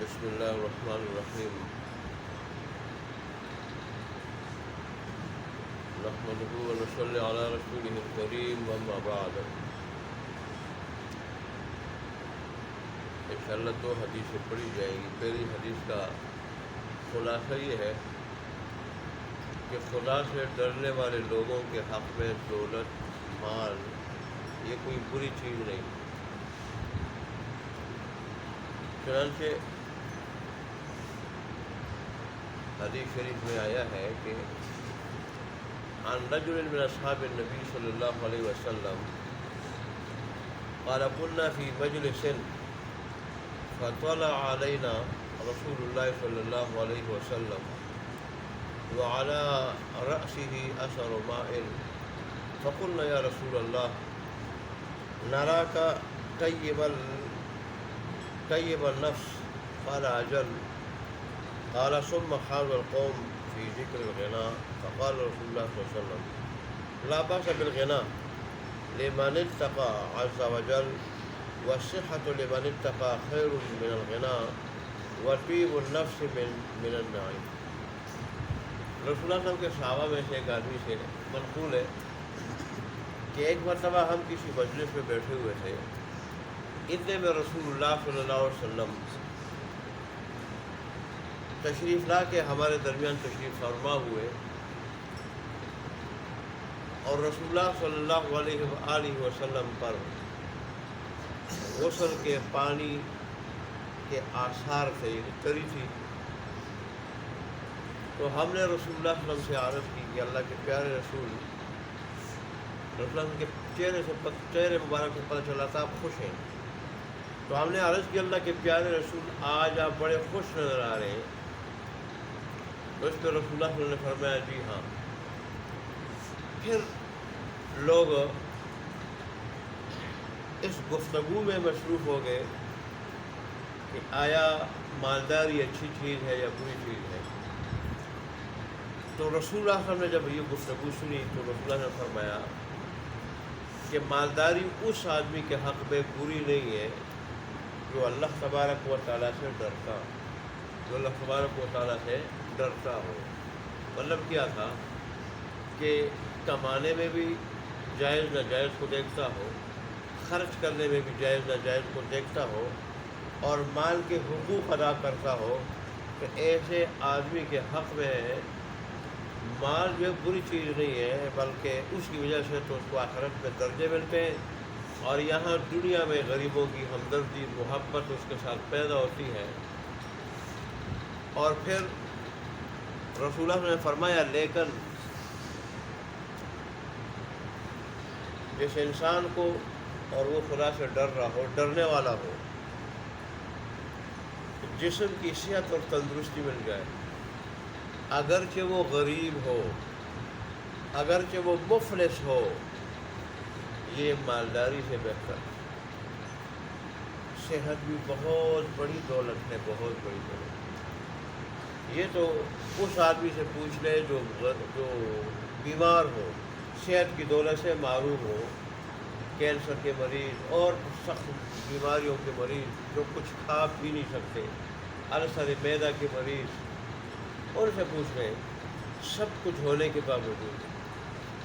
بسم اللہ الرحمن الرحیم نحمدہ و نصلی علی رسولہ الکریم اما بعد۔ انشاءاللہ دو حدیثیں پڑھی جائیں گی۔ پہلی حدیث کا خلاصہ یہ ہے کہ خدا سے ڈرنے والے لوگوں کے حق میں دولت، مال یہ کوئی بری چیز نہیں۔ چنانچہ حدیث شریف میں آیا ہے کہ عن رجل من اصحاب النبی صلی اللہ علیہ وسلم قال كنا في مجلس فطلع علينا رسول الله صلی اللہ علیہ وسلم وعلى رأسه أثر ماء فقلنا يا رسول الله نراك طيب النفس قال أجل قال ثم حال القوم في ذكر الغناء فقال رسول الله صلى الله عليه وسلم لا بأس بالغناء لمن اتقى عز وجل والصحة لمن اتقى خير من الغناء وطيب النفس من النعيم۔ رسول اللہ صلی اللہ علیہ وسلم کے صحابہ میں سے ایک آدمی سے منقول ہے کہ ایک مرتبہ ہم کسی مجلس میں بیٹھے ہوئے تھے، اتنے میں رسول اللہ صلی اللہ علیہ وسلم تشریف لا کے ہمارے درمیان تشریف فرما ہوئے، اور رسول اللہ صلی اللہ علیہ وآلہ وسلم پر غسل کے پانی کے آثار تھے، یعنی تری تھی۔ تو ہم نے رسول اللہ صلی اللہ علیہ وسلم سے عرض کی کہ اللہ کے پیارے رسول اللہ کے چہرے مبارک سے پتہ چلا تھا آپ خوش ہیں۔ تو ہم نے عرض کی اللہ کے پیارے رسول آج آپ بڑے خوش نظر آ رہے ہیں۔ تو اس پہ رسول اللہ صلی اللہ علیہ وسلم نے فرمایا جی ہاں۔ پھر لوگ اس گفتگو میں مصروف ہو گئے کہ آیا مالداری اچھی چیز ہے یا بری چیز ہے۔ تو رسول اللہ صلی اللہ علیہ وسلم نے جب یہ گفتگو سنی تو رسول اللہ نے فرمایا کہ مالداری اس آدمی کے حق میں بری نہیں ہے جو اللہ تبارک و تعالیٰ سے ڈرتا ہو۔ مطلب کیا تھا کہ کمانے میں بھی جائز ناجائز کو دیکھتا ہو، خرچ کرنے میں بھی جائز ناجائز کو دیکھتا ہو، اور مال کے حقوق ادا کرتا ہو۔ کہ ایسے آدمی کے حق میں مال جو بری چیز نہیں ہے، بلکہ اس کی وجہ سے تو اس کو آخرت میں درجے ملتے ہیں، اور یہاں دنیا میں غریبوں کی ہمدردی محبت اس کے ساتھ پیدا ہوتی ہے۔ اور پھر رسول اللہ نے فرمایا لیکن جس انسان کو اور وہ خدا سے ڈر رہا ہو، ڈرنے والا ہو، جسم کی صحت اور تندرستی مل جائے، اگرچہ وہ غریب ہو، اگرچہ وہ مفلس ہو، یہ مالداری سے بہتر۔ صحت بھی بہت بڑی دولت ہے، بہت بڑی دولت۔ یہ تو اس آدمی سے پوچھ لے جو بیمار ہو، صحت کی دولت سے معروف ہو، کینسر کے مریض اور سخت بیماریوں کے مریض جو کچھ کھا پی نہیں سکتے، السر معدہ کے مریض، ان سے پوچھ لیں، سب کچھ ہونے کے باوجود،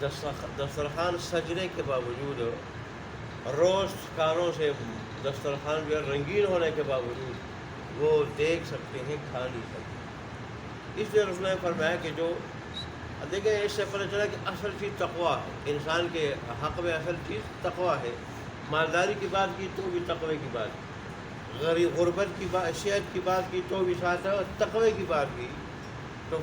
دسترخوان سجنے کے باوجود، روز کھانوں سے دسترخوان جو رنگین ہونے کے باوجود وہ دیکھ سکتے ہیں، کھا نہیں سکتے۔ اس لیے رسول نے فرمایا کہ جو دیکھیں، اس سے پتہ چلا کہ اصل چیز تقویٰ ہے۔ انسان کے حق میں اصل چیز تقویٰ ہے۔ مالداری کی بات کی تو بھی تقوی کی بات، غربت کی بات، صحت کی بات کی تو بھی ساتھ ہے، اور تقوی کی بات کی تو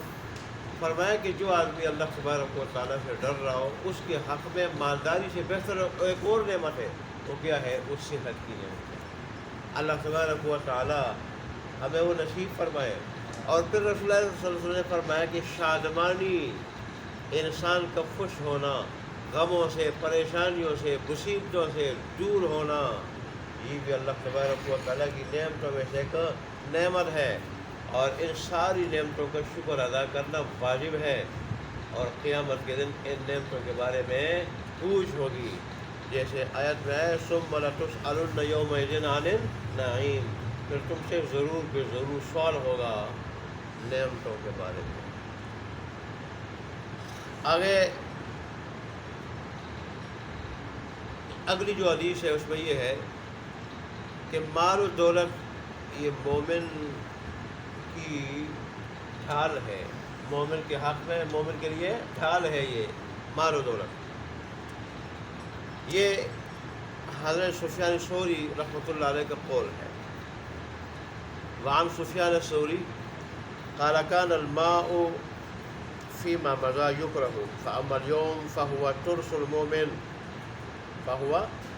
فرمایا کہ جو آدمی اللہ تبارک و تعالیٰ سے ڈر رہا ہو، اس کے حق میں مالداری سے بہتر ایک اور نعمت ہے، وہ کیا ہے؟ اس صحت کی نعمت ہے۔ اللہ تبارک و تعالیٰ ہمیں وہ نصیب فرمائے۔ اور پھر رسول اللہ صلی اللہ علیہ وسلم نے فرمایا کہ شادمانی، انسان کا خوش ہونا، غموں سے، پریشانیوں سے، مصیبتوں سے دور ہونا، یہ بھی اللہ تبارک و تعالیٰ کی نعمتوں میں سے ایک نعمت ہے، اور ان ساری نعمتوں کا شکر ادا کرنا واجب ہے۔ اور قیامت کے دن ان نعمتوں کے بارے میں پوچھ ہوگی، جیسے آیت میں ہے ثم لتسألن یومئذ عن النعیم، پھر تم سے ضرور بے ضرور سوال ہوگا نعمتوں کے بارے میں۔ آگے اگلی جو حدیث ہے اس میں یہ ہے کہ مال و دولت یہ مومن کی ڈھال ہے، مومن کے حق میں، مومن کے لیے ڈھال ہے یہ مال و دولت۔ یہ حضرت سفیان ثوری رحمۃ اللہ علیہ کا قول ہے۔ وعن سفیان الثوری قال كان الماء فيما مضى يكره فأما اليوم فهو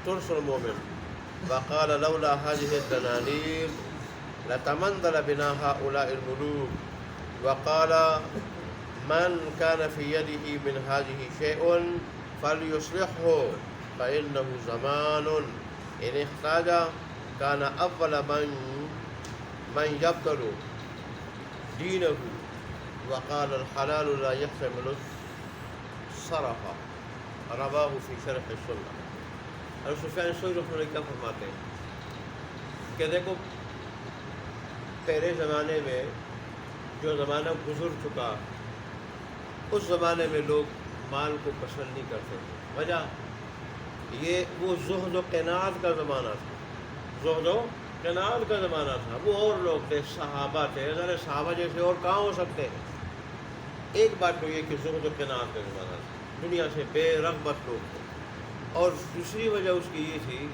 ترس المؤمن وقال لولا هذه الدنانير لتمنذل بنا هؤلاء الملوك وقال من كان في يده من هذه شيء فليصلحه فإنه زمان إن احتاج كان أول من يبطل دينه وقال الحلال لا يحتمل الصرف رواه في شرح السنة۔ اور سفیان ثوری رحمۃ اللہ کیا فرماتے ہیں کہ دیکھو پہلے زمانے میں جو زمانہ گزر چکا اس زمانے میں لوگ مال کو پسند نہیں کرتے تھے، وجہ یہ وہ زہد و قناعت کا زمانہ تھا، زہد و قناعت کا زمانہ تھا۔ وہ اور لوگ تھے، صحابہ تھے، ذرا صحابہ جیسے اور کہاں ہو سکتے ہیں۔ ایک بات تو یہ کہ زہد و قناعت کا زمانہ تھا، دنیا سے بے رغبت لوگ تھے، اور دوسری وجہ اس کی یہ تھی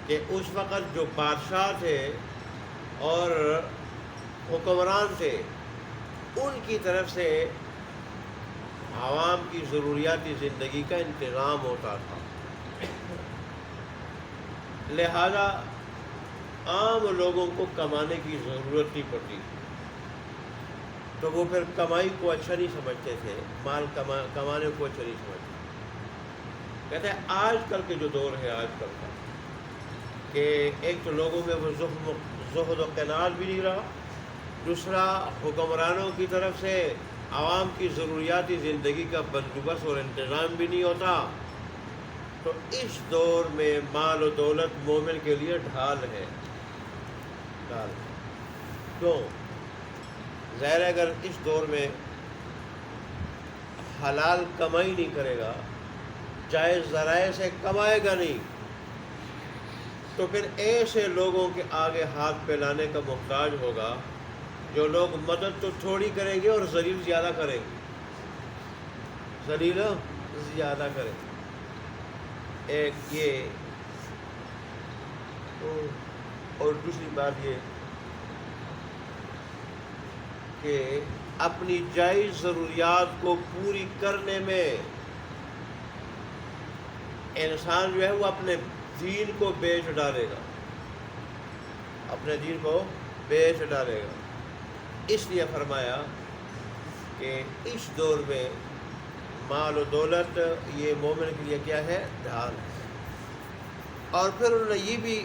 کہ اس وقت جو بادشاہ تھے اور حکمران تھے ان کی طرف سے عوام کی ضروریاتی زندگی کا انتظام ہوتا تھا، لہذا عام لوگوں کو کمانے کی ضرورت نہیں پڑتی، تو وہ پھر کمائی کو اچھا نہیں سمجھتے تھے، مال کمانے کو اچھا نہیں سمجھتے۔ کہتے ہیں آج کل کے جو دور ہے آج کل کا، کہ ایک تو لوگوں میں وہ زہد و قناعت بھی نہیں رہا، دوسرا حکمرانوں کی طرف سے عوام کی ضروریاتی زندگی کا بندوبست اور انتظام بھی نہیں ہوتا، تو اس دور میں مال و دولت مومن کے لیے ڈھال ہے، ڈھال۔ کیوں؟ ظاہر ہے اگر اس دور میں حلال کمائی نہیں کرے گا، جائز ذرائع سے کمائے گا نہیں، تو پھر ایسے لوگوں کے آگے ہاتھ پھیلانے کا محتاج ہوگا جو لوگ مدد تو تھوڑی کریں گے اور ذلیل زیادہ کریں گے، ذلیل زیادہ کریں گے۔ ایک یہ، اور دوسری بات یہ کہ اپنی جائز ضروریات کو پوری کرنے میں انسان جو ہے وہ اپنے دین کو بیچ ڈالے گا، اپنے دین کو بیچ ڈالے گا۔ اس لیے فرمایا کہ اس دور میں مال و دولت یہ مومن کے لیے کیا ہے؟ ڈھال ہے۔ اور پھر انہوں نے یہ بھی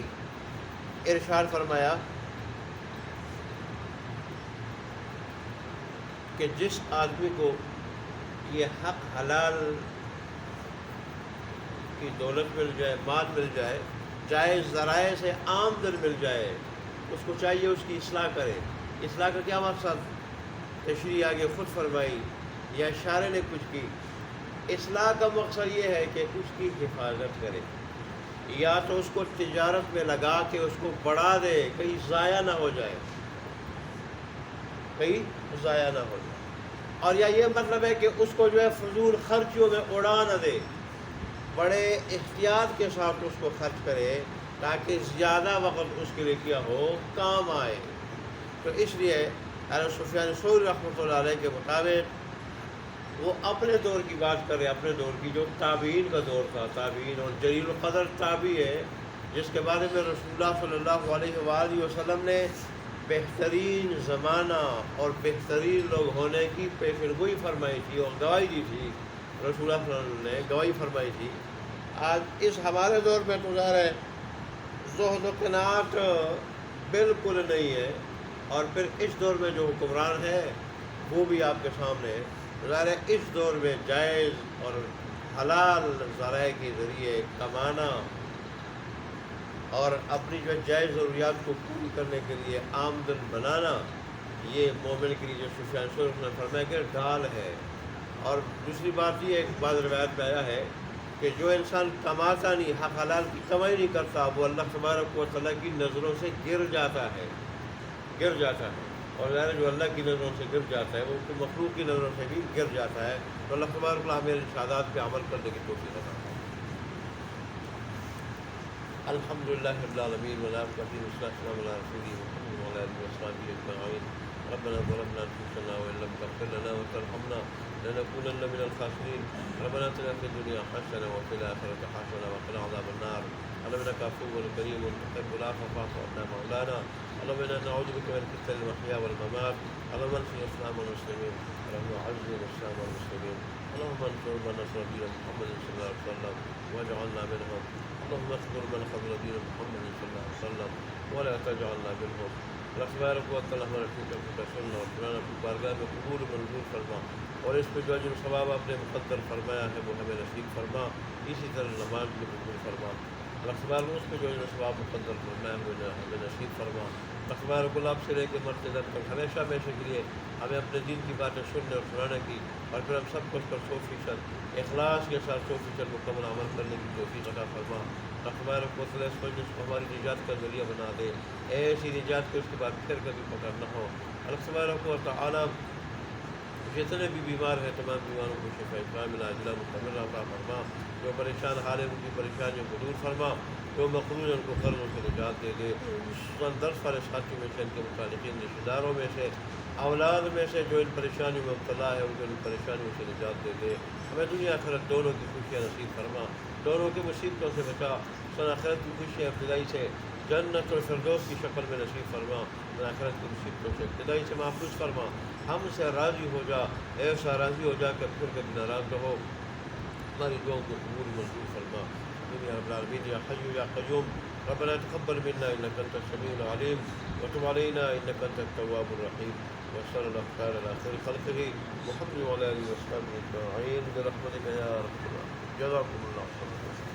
ارشاد فرمایا کہ جس آدمی کو یہ حق حلال کی دولت مل جائے، مال مل جائے، جائز ذرائع سے آمدن مل جائے، اس کو چاہیے اس کی اصلاح کرے۔ اصلاح کا کیا مقصد؟ تشریح آگے خود فرمائی یا اشارے نے کچھ کی۔ اصلاح کا مقصد یہ ہے کہ اس کی حفاظت کرے، یا تو اس کو تجارت میں لگا کے اس کو بڑھا دے، کہیں ضائع نہ ہو جائے، کہیں ضائع نہ ہو جائے۔ اور یا یہ مطلب ہے کہ اس کو جو ہے فضول خرچیوں میں اڑا نہ دے، بڑے احتیاط کے ساتھ اس کو خرچ کرے تاکہ زیادہ وقت اس کے لیے کیا ہو؟ کام آئے۔ تو اس لیے حضرت سفیان ثوری رحمۃ اللہ علیہ کے مطابق وہ اپنے دور کی بات کرے، اپنے دور کی جو تابعین کا دور تھا، تابعین اور جلیل القدر تابعی ہے جس کے بارے میں رسول اللہ صلی اللہ علیہ وآلہ وسلم نے بہترین زمانہ اور بہترین لوگ ہونے کی پیشن گوئی فرمائی تھی اور گواہی دی تھی۔ رسول اللہ صلی اللہ علیہ وسلم نے گواہی فرمائی تھی۔ آج اس ہمارے دور میں تو ظاہر ہے زہد و قناعت بالکل نہیں ہے، اور پھر اس دور میں جو حکمران ہے وہ بھی آپ کے سامنے ہے۔ ظاہر ہے اس دور میں جائز اور حلال ذرائع کے ذریعے کمانا اور اپنی جو جائز ضروریات کو پوری کرنے کے لیے آمدن بنانا، یہ مومن کے لیے جو سفیان ثوری نے فرمایا کہ ڈھال ہے۔ اور دوسری بات یہ ایک بعض روایت میں آیا ہے کہ جو انسان کماتا نہیں، حق حلال کی کمائی نہیں کرتا، وہ اللہ تبارک و تعالیٰ کی نظروں سے گر جاتا ہے، گر جاتا ہے۔ اور ظاہر جو اللہ کی نظروں سے گر جاتا ہے وہ اس مخلوق کی نظروں سے بھی گر جاتا ہے۔ تو اللہ تبارک و تعالیٰ ہمیں ارشادات پہ عمل کرنے کی توفیق عطا فرمائے۔ الحمد للہ رب العالمین والعاقبۃ للمتقین ولا عدوان إلا على الظالمين۔ ربنا ظلمنا أنفسنا وإن لم تغفر لنا وترحمنا لنكونن من الخاسرين۔ ربنا آتنا في الدنيا حسنة وفي الآخرة حسنة وقنا عذاب النار۔ اللهم إنك عفو كريم تحب العفو فاعف عنا مولانا۔ اللهم إنا نعوذ بك من فتن المحيا والممات۔ اللهم انصر الإسلام والمسلمين، اللهم أعز الإسلام والمسلمين، اللهم انصر من نصر دين محمد صلى الله عليه وسلم واجعلنا منهم، اللهم اخذل من خذل دين محمد صلى الله عليه وسلم ولا تجعلنا منهم۔ اللہ تبارک و تعالیٰ ہمارے ٹھیک کا سننا اور قرآن کی بارگاہ میں قبول و منظور فرما، اور اس پہ جو اجر و ثواب آپ نے مقدر فرمایا ہے وہ ہمیں نصیب فرما، اسی طرح نماز بھی قبول فرما۔ اللہ تبارک اس پہ جو اجر و ثواب مقدر فرمایا ہے ہمیں نصیب فرما۔ اللہ تبارک آپ سے لے کے مرتے دن تک ہمیشہ ہمیشہ کے لیے ہمیں اپنے دین کی باتیں سننے اور سنانے کی، اور پھر ہم سب کو اس پر 100% اخلاص کے ساتھ 100% مکمل عمل کرنے کی توفیق عطا فرما۔ اللہ تبارک و تعالیٰ اس مجلس کو ہماری نجات کا ذریعہ بنا دے، ایسی نجات کے اس کے بعد پھر کبھی پکڑ نہ ہو۔ اللہ تبارک و تعالیٰ جتنے بھی بیمار ہیں تمام بیماروں کو شفا کامل عاجلہ مکمل عطا فرما، جو پریشان حال ہیں ان کی پریشانیوں کو دور فرما، جو مقروض ہیں ان کو قرضوں سے نجات دے دے، 10 والے ساتھیوں میں سے، ان کے متعلقین رشتہ داروں میں سے، اولاد میں سے جو ان پریشانیوں میں مبتلا ہے ان کو ان پریشانیوں سے نجات دے دے، ہمیں دنیا آخرت دونوں کی خوشیاں نصیب فرما، دونوں کی مصیبتوں سے بچا، آخرت کی خوشیاں ابتدائی سے جنت اور فردوس کی شکل میں نصیب فرما، آخرت کی مصیبتوں سے ابتدائی سے محفوظ فرما، ہم سے راضی ہو جا، ایسا راضی ہو جا کہ پھر کبھی ناراض نہ ہو، ہماری دعاؤں کو قبول منظور فرما۔ یا رب العالمین یا حی یا قیوم، ربنا تقبل منا انک انت السمیع العلیم وتب علینا انک انت التواب الرحیم، وصلی اللہ تعالی علی خیر خلقہ محمد وعلی آلہ وصحبہ اجمعین برحمتک یا ارحم الراحمین۔ جزاکم اللہ خیرا۔